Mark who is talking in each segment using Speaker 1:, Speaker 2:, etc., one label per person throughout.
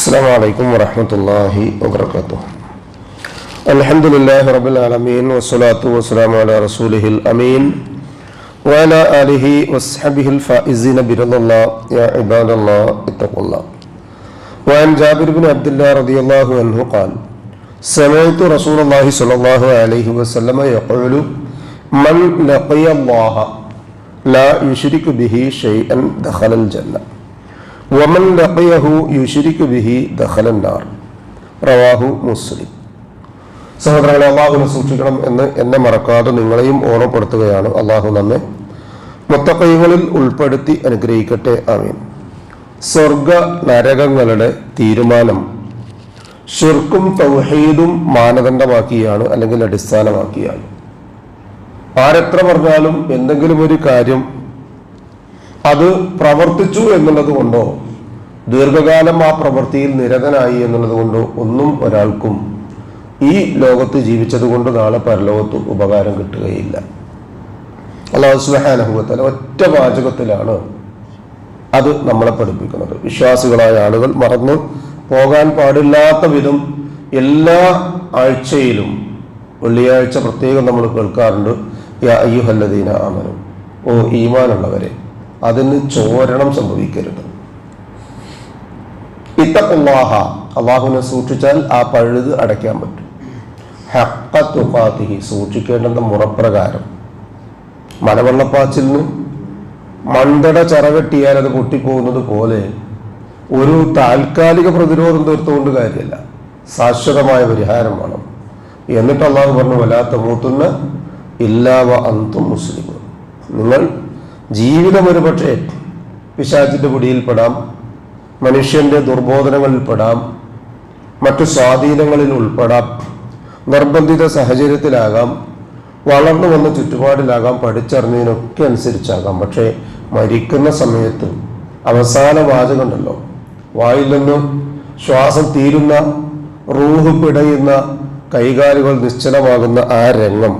Speaker 1: السلام عليكم ورحمة الله وبركاته. الحمد لله رب العالمين والصلاة والسلام على رسوله الأمين وعلى آله وصحبه الفائزين برضا الله. يا عباد الله اتقوا الله. وعن جابر بن عبد الله رضي الله عنه قال: سمعت رسول الله صلى الله عليه وسلم يقول: من لقي الله لا يشرك به شيئا دخل الجنة ومن لقيه يشرك به دخل النار. റവാഹു മുസ്ലിം. സഹോദരങ്ങളെ, അള്ളാഹുവിനെ സൂക്ഷിക്കണം എന്ന് എന്നെ മറക്കാതെ നിങ്ങളെയും ഓർമ്മപ്പെടുത്തുകയാണ്. അള്ളാഹു നമ്മെ മുത്തഖീങ്ങളിൽ ഉൾപ്പെടുത്തി അനുഗ്രഹിക്കട്ടെ. ആമീൻ. സ്വർഗ നരകങ്ങളുടെ തീരുമാനം ശിർക്കും തൗഹീദും മാനദണ്ഡമാക്കിയാണ്, അല്ലെങ്കിൽ അടിസ്ഥാനമാക്കിയാണ്. ആരെത്ര പറഞ്ഞാലും എന്തെങ്കിലും ഒരു കാര്യം അത് പ്രവർത്തിച്ചു എന്നുള്ളത് കൊണ്ടോ ദീർഘകാലം ആ പ്രവൃത്തിയിൽ നിരതനായി എന്നുള്ളത് കൊണ്ടോ ഒന്നും ഒരാൾക്കും ഈ ലോകത്ത് ജീവിച്ചത് കൊണ്ട് നാളെ പരലോകത്ത് ഉപകാരം കിട്ടുകയില്ല. അല്ലാഹു സുബ്ഹാനഹു വ തആല ഒറ്റ വാചകത്തിലാണ് അത് നമ്മളെ പഠിപ്പിക്കുന്നത്. വിശ്വാസികളായ ആളുകൾ മറന്നു പോകാൻ പാടില്ലാത്ത വിധം എല്ലാ ആഴ്ചയിലും വെള്ളിയാഴ്ച പ്രത്യേകം നമ്മൾ കേൾക്കാറുണ്ട്: യാ അയ്യുഹല്ലദീന ആമനു, ഓ ഈമാനുള്ളവരെ, അതിന് ചോരണം സംഭവിക്കരുത്. ഇത്തഖുല്ലാഹ, അള്ളാഹുവിനെ സൂക്ഷിച്ചാൽ ആ പഴുത് അടയ്ക്കാൻ പറ്റും. ഹഖ്ഖ തുഖാതിഹി, സൂക്ഷിക്കേണ്ടുന്ന മുറപ്രകാരം. മലവെള്ളപ്പാച്ചിലിന് മണ്ടട ചിറകെട്ടിയാൽ അത് പൊട്ടിപ്പോകുന്നത് പോലെ ഒരു താൽക്കാലിക പ്രതിരോധം തീർത്തുകൊണ്ട് കാര്യമല്ല, ശാശ്വതമായ പരിഹാരം വേണം. എന്നിട്ട് അള്ളാഹു പറഞ്ഞു: വലാ തമൂതുന്ന ഇല്ലാ വ അൻതും മുസ്ലിമൂൻ. നിങ്ങൾ ജീവിതം ഒരു പക്ഷേ പിശാചിന്റെ പിടിയിൽപ്പെടാം, മനുഷ്യന്റെ ദുർബോധനങ്ങളിൽപ്പെടാം, മറ്റു സ്വാധീനങ്ങളിൽ ഉൾപ്പെടാം, നിർബന്ധിത സാഹചര്യത്തിലാകാം, വളർന്നു വന്ന ചുറ്റുപാടിലാകാം, പഠിച്ചറിഞ്ഞതിനൊക്കെ അനുസരിച്ചാകാം. പക്ഷേ മരിക്കുന്ന സമയത്ത് അവസാന വാചകമുണ്ടല്ലോ, വായിൽ നിന്ന് ശ്വാസം തീരുന്ന, റൂഹ് പിടയുന്ന, കൈകാലുകൾ നിശ്ചലമാകുന്ന ആ രംഗം,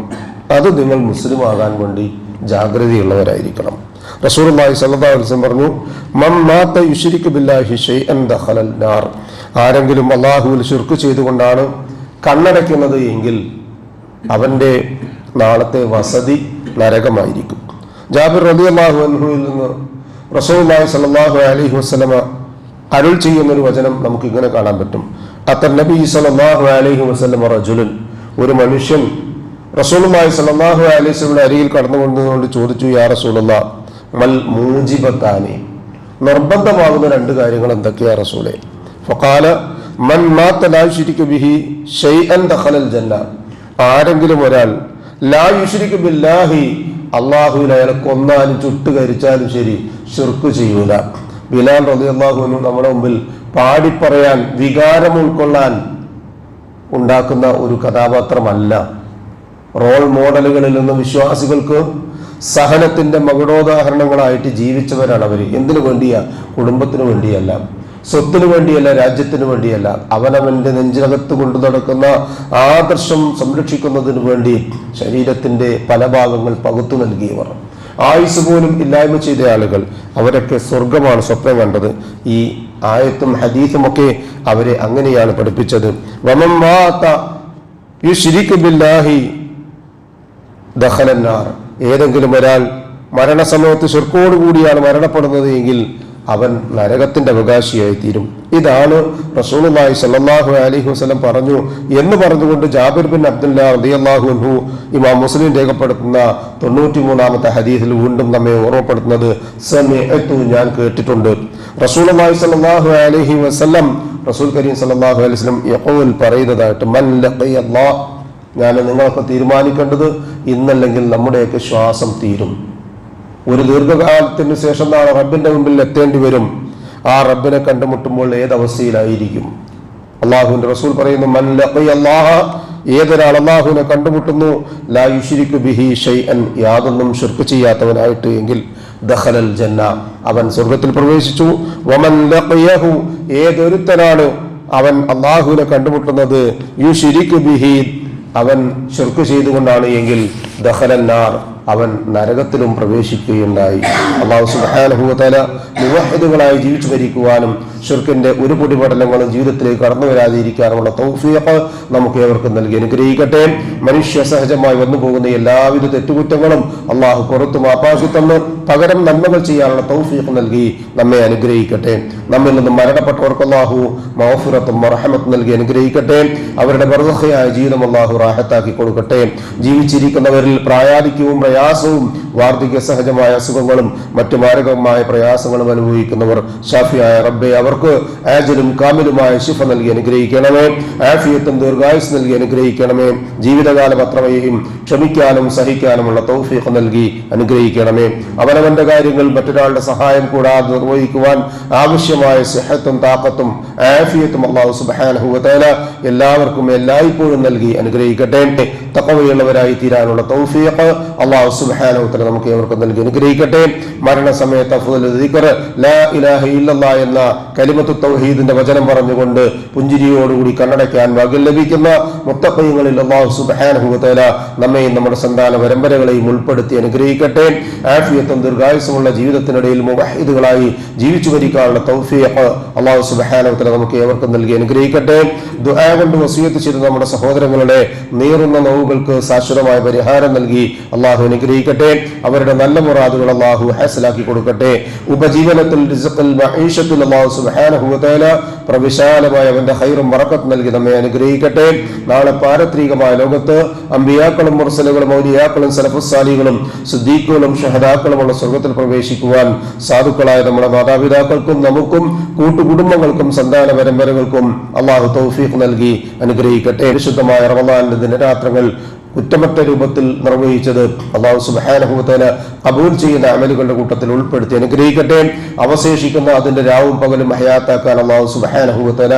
Speaker 1: അത് നിങ്ങൾ മുസ്ലിം ആകാൻ വേണ്ടി ജാഗ്രതയുള്ളവരായിരിക്കണം. റസൂലുള്ളാഹി സ്വല്ലല്ലാഹു അലൈഹി വസല്ലം പറഞ്ഞു: മൻ മാത യുശ്രികു ബില്ലാഹി ഷൈഅൻ ദഖലൽ നാർ. ആരെങ്കിലും അല്ലാഹുവിൽ ശിർക്ക് ചെയ്തുകൊണ്ടാണ് കണ്ണടയ്ക്കുന്നത് എങ്കിൽ അവന്റെ നാളത്തെ വസതി നരകമായിരിക്കും. ജാബിർ റളിയല്ലാഹു അൻഹുവിൽ നിന്ന് റസൂലുള്ളാഹി സ്വല്ലല്ലാഹു അലൈഹി വസല്ലം അരുൾ ചെയ്യുന്നൊരു വചനം നമുക്ക് ഇങ്ങനെ കാണാൻ പറ്റും: അത്തൻ നബി സ്വല്ലല്ലാഹു അലൈഹി വസല്ലം റജുലുൻ, ഒരു മനുഷ്യൻ റസൂലുള്ളാഹി സ്വല്ലല്ലാഹു അലൈഹി വസല്ലം അരികിൽ കടന്നുകൊണ്ടുകൊണ്ട് ചോദിച്ചു: യാ റസൂലല്ലാഹ്, മൽ മൂജിബത്താനി, നിർബന്ധമാകുന്ന രണ്ട് കാര്യങ്ങൾ എന്തൊക്കെയാ റസൂലേ? ഫഖാല മൻ മാത ലാ യുശ്രികു ബിഹി ഷൈഅൻ ദഖലൽ ജന്ന. ആരെങ്കിലും ഒരാൾ ലാ യുശ്രികു ബില്ലാഹി, അല്ലാഹുവിൽ അയാളെ കൊന്നാലും ചുട്ടുകരിച്ചാലും ശരി ശിർക്ക് ചെയ്യൂല. ബിലാൽ റളിയല്ലാഹു അൻഹു നമ്മുടെ മുമ്പിൽ പാടിപ്പറയാൻ, വികാരം ഉൾക്കൊള്ളാൻ ഉണ്ടാക്കുന്ന ഒരു കഥാപാത്രമല്ല. റോൾ മോഡലുകളിൽ നിന്ന് വിശ്വാസികൾക്ക് സഹനത്തിന്റെ മകുടോദാഹരണങ്ങളായിട്ട് ജീവിച്ചവരാണ് അവർ. എന്തിനു വേണ്ടിയാ? കുടുംബത്തിന് വേണ്ടിയല്ല, സ്വത്തിനു വേണ്ടിയല്ല, രാജ്യത്തിന് വേണ്ടിയല്ല. അവനവന്റെ നെഞ്ചിനകത്ത് കൊണ്ടു നടക്കുന്ന ആദർശം സംരക്ഷിക്കുന്നതിന് വേണ്ടി ശരീരത്തിന്റെ പല ഭാഗങ്ങൾ പകുത്തു നൽകിയവർ, ആയുസ് പോലും ഇല്ലായ്മ ചെയ്ത ആളുകൾ, അവരൊക്കെ സ്വർഗമാണ് സ്വപ്നം കണ്ടത്. ഈ ആയത്തും ഹദീസും ഒക്കെ അവരെ അങ്ങനെയാണ് പഠിപ്പിച്ചത്. വമൻ മാത യുശ്രികു ബില്ലാഹി ദഖലൻ നാർ. ഏതെങ്കിലും ഒരാൾ മരണസമയത്ത് ശിർക്കോടുകൂടിയാണ് മരണപ്പെടുന്നത് എങ്കിൽ അവൻ നരകത്തിന്റെ അവകാശിയായി തീരും. ഇതാണ് റസൂലുള്ളാഹി സ്വല്ലല്ലാഹു അലൈഹി വസല്ലം പറഞ്ഞു എന്ന് പറഞ്ഞുകൊണ്ട് ജാബിർ ബിൻ അബ്ദുല്ലാഹ് റളിയല്ലാഹു അൻഹു ഇമാം മുസ്ലിം രേഖപ്പെടുത്തുന്ന 93-ാമത്തെ ഹദീസിൽ വീണ്ടും നമ്മെ ഓർമ്മപ്പെടുത്തുന്നത്: സമീഅതു, ഞാൻ കേട്ടിട്ടുണ്ട്, റസൂലുള്ളാഹി സ്വല്ലല്ലാഹു അലൈഹി വസല്ലം, റസൂൽ കരീം സ്വല്ലല്ലാഹു അലൈഹി വസല്ലം യഖൂൽ, പറയുന്നതായിട്ട്: മൻ ലഖിയല്ലാഹ്, ഞാൻ നിങ്ങളൊക്കെ തീരുമാനിക്കേണ്ടത് ഇന്നല്ലെങ്കിൽ നമ്മുടെയൊക്കെ ശ്വാസം തീരും. ഒരു ദീർഘകാലത്തിന് ശേഷം നാളെ റബ്ബിന്റെ മുമ്പിൽ എത്തേണ്ടി വരും. ആ റബ്ബിനെ കണ്ടുമുട്ടുമ്പോൾ ഏതവസ്ഥയിലായിരിക്കും? അള്ളാഹുവിന്റെ റസൂൽ പറയുന്നു: മൻ ലഖിയല്ലാഹ, ഏതൊരാൾ അള്ളാഹുവിനെ കണ്ടുമുട്ടുന്നു, ലാ യുശ്രികു ബിഹി ഷൈഅൻ, യാതൊന്നും ശിർക്ക് ചെയ്യാത്തവനായിട്ട് എങ്കിൽ ദഖലൽ ജന്ന, അവൻ സ്വർഗത്തിൽ പ്രവേശിച്ചു. വമൻ ലഖിയഹു, ഏതൊരുത്തനാണ് അവൻ അള്ളാഹുവിനെ കണ്ടുമുട്ടുന്നത്, യുശ്രികു ബിഹി, അവൻ ശിർക്ക് ചെയ്തുകൊണ്ടാണ് എങ്കിൽ ദഖലൻ നാർ, അവൻ നരകത്തിലും പ്രവേശിക്കുകയുണ്ടായി. അല്ലാഹു സുബ്ഹാനഹു വ തആല മുവഹ്ഹിദുകളായി ജീവിച്ചു മരിക്കുവാനും ഷിർക്കിന്റെ ഒരു പൊടിപടലങ്ങളും ജീവിതത്തിലേക്ക് കടന്നു വരാതിരിക്കാനുള്ള തൗഫീഖ് നമുക്ക് ഏവർക്കും നൽകി അനുഗ്രഹിക്കട്ടെ. മനുഷ്യ സഹജമായി വന്നു പോകുന്ന എല്ലാവിധ തെറ്റുകുറ്റങ്ങളും അള്ളാഹു പുറത്തു മാപ്പാക്കി തന്ന് പകരം നന്മകൾ ചെയ്യാനുള്ള തൗഫീഖ് നൽകി നമ്മെ അനുഗ്രഹിക്കട്ടെ. നമ്മിൽ നിന്നും മരണപ്പെട്ടവർക്ക് അള്ളാഹു മഗ്ഫിറത്തും റഹ്മത്തും നൽകി അനുഗ്രഹിക്കട്ടെ. അവരുടെ ബർസഖിയായ ജീവിതം അള്ളാഹു റാഹത്താക്കി കൊടുക്കട്ടെ. ജീവിച്ചിരിക്കുന്നവരിൽ പ്രായാധിക്യവും പ്രയാസവും വാർദ്ധക്യ സഹജമായ അസുഖങ്ങളും മറ്റു മാരകമായ പ്രയാസങ്ങളും അനുഭവിക്കുന്നവർ ഷാഫിയായ റബ്ബെ അവർക്ക് ആജിലും കാമിലുമായ ശിഫ നൽകി അനുഗ്രഹിക്കണമേ. ആഫിയത്തും ദീർഘായുസ് നൽകി അനുഗ്രഹിക്കണമേ. ജീവിതകാലം അത്രയും ക്ഷമിക്കാനും സഹിക്കാനുമുള്ള തൗഫീഖ് നൽകി അനുഗ്രഹിക്കണമേ. അവനവന്റെ കാര്യങ്ങൾ മറ്റൊരാളുടെ സഹായം കൂടാതെ നിർവഹിക്കുവാൻ ആവശ്യമായ സിഹത്തും താഖത്തും ആഫിയത്തും അല്ലാഹു സുബ്ഹാനഹു വ തആല എല്ലാവർക്കും എല്ലായ്പ്പോഴും നൽകി അനുഗ്രഹിക്കട്ടെ. തഖ്വയുള്ളവരായി തീരാനുള്ള തൗഫീഖ് അല്ലാഹു സുബ്ഹാനഹു വ തആല നമുക്ക് ഏവർക്കും നൽകി അനുഗ്രഹിക്കട്ടെ. മരണസമയത്ത് അഫ്ദലുൽ ദിക്ർ ലാ ഇലാഹ ഇല്ലല്ലാഹ് എന്ന കലിമത്തു തൗഹീദിന്റെ വചനം പറഞ്ഞുകൊണ്ട് പുഞ്ചിരിയോടുകൂടി കണ്ണടയ്ക്കാൻ ഭാഗ്യം ലഭിക്കുന്ന മുത്തഖീങ്ങളിൽ അല്ലാഹു സുബ്ഹാനഹു വ തആല നമ്മെയും നമ്മുടെ സന്താന പരമ്പരകളെയും ഉൾപ്പെടുത്തി അനുഗ്രഹിക്കട്ടെ. ആഫിയത്തും ദീർഘായുസ്സുമുള്ള ജീവിതത്തിനിടയിൽ മുവഹ്ഹിദുകളായി ജീവിച്ചു മരിക്കാനുള്ള തൗഫീഖ് അല്ലാഹു സുബ്ഹാനഹു വ തആല നമുക്ക് ഏവർക്കും നൽകി അനുഗ്രഹിക്കട്ടെ. ദുആ കൊണ്ട് വസിയത്ത് ചെയ്ത നമ്മുടെ സഹോദരങ്ങളുടെ നീറുന്ന നോവുകൾക്ക് ശാശ്വതമായ പരിഹാരം നൽകി അല്ലാഹു അനുഗ്രഹിക്കട്ടെ. അവരുടെ നല്ല മുറാദുകൾ അല്ലാഹു ഹാസിലാക്കി കൊടുക്കട്ടെ. ഉപജീവനത്തിൽ റിസ്ഖിൽ മഈശത്തിൽ അല്ലാഹു സുബ്ഹാനഹു വ തആല പ്രവിശാലമായ അവന്റെ ഖൈറും ബറക്കത്ത് നൽകി നമ്മെ അനുഗ്രഹിക്കട്ടെ. നാളെ പാരത്രികമായ ലോകത്ത് അമ്പിയാക്കളും മുർസലുകളും ഔലിയാക്കളും സലഫുസ് സാലിഹുകളും സിദ്ദീഖുകളും ഷഹദാക്കളുമുള്ള സ്വർഗ്ഗത്തിൽ പ്രവേശിക്കുവാൻ സാധുക്കളായ നമ്മുടെ മാതാപിതാക്കൾക്കും നമുക്കും കൂട്ടുകുടുംബങ്ങൾക്കും സന്താന പരമ്പരകൾക്കും അല്ലാഹു തൗഫീഖ് നൽകി അനുഗ്രഹിക്കട്ടെ. പരിശുദ്ധമായ റമളാനിന്റെ ദിനരാത്രങ്ങൾ കുറ്റമറ്റ രൂപത്തിൽ നിർവഹിച്ചത് അല്ലാഹു സുബ്ഹാനഹു വ തആല ഖബൂൽ ചെയ്യുന്ന അമലുകളുടെ കൂട്ടത്തിൽ ഉൾപ്പെടുത്തി അനുഗ്രഹിക്കട്ടെ. അവശേഷിക്കുന്ന അതിന്റെ രാവും പകലും ഹയാത്താക്കാൻ അല്ലാഹു സുബ്ഹാനഹു വ തആല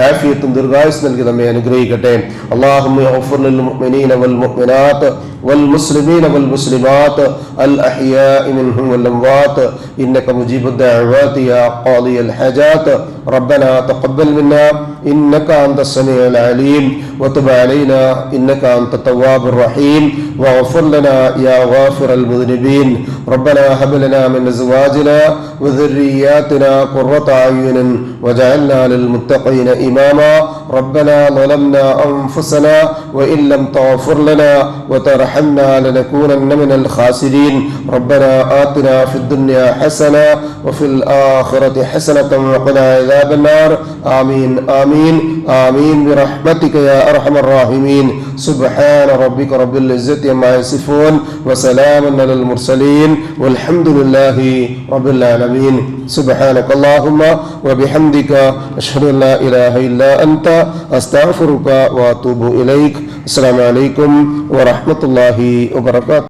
Speaker 1: ആഫിയത്തും ദീർഘായുസ് നൽകി നമ്മെ അനുഗ്രഹിക്കട്ടെ. അല്ലാഹുമ്മ ഗ്ഫിർ ലിൽ മുഅ്മിനീന വൽ മുഅ്മിനാത്ത് വൽ മുസ്ലിമീന വൽ മുസ്ലിമാത്ത് അൽ അഹ്യാഇ മിൻഹും വൽ അംവാത്ത് ഇന്നക മുജീബുദ് ദഅവാതി യാ ഖാദിയൽ ഹജാത്ത് റബ്ബനാ തഖബ്ബൽ മിന്നാ ഇന്നക അൻതസ് സമീഉൽ അലീം വതുബ് അലൈനാ ഇന്നക അൻതത് തവ്വാബുർ الرحيم واغفر لنا يا غافر المذنبين ربنا هب لنا من ازواجنا وذرياتنا قرة اعين واجعلنا للمتقين اماما ربنا ظلمنا انفسنا وان لم تغفر لنا وترحمنا لنكونن من الخاسرين ربنا آتنا في الدنيا حسنة وفي الآخرة حسنة وقنا عذاب النار آمين آمين آمين برحمتك يا أرحم الراحمين سبحان ربك رب العزة عما يصفون وسلام على المرسلين والحمد لله رب العالمين سبحانك اللهم وبحمدك أشهد أن لا إله إلا أنت أستغفرك وأتوب إليك السلام عليكم ورحمة الله وبركاته.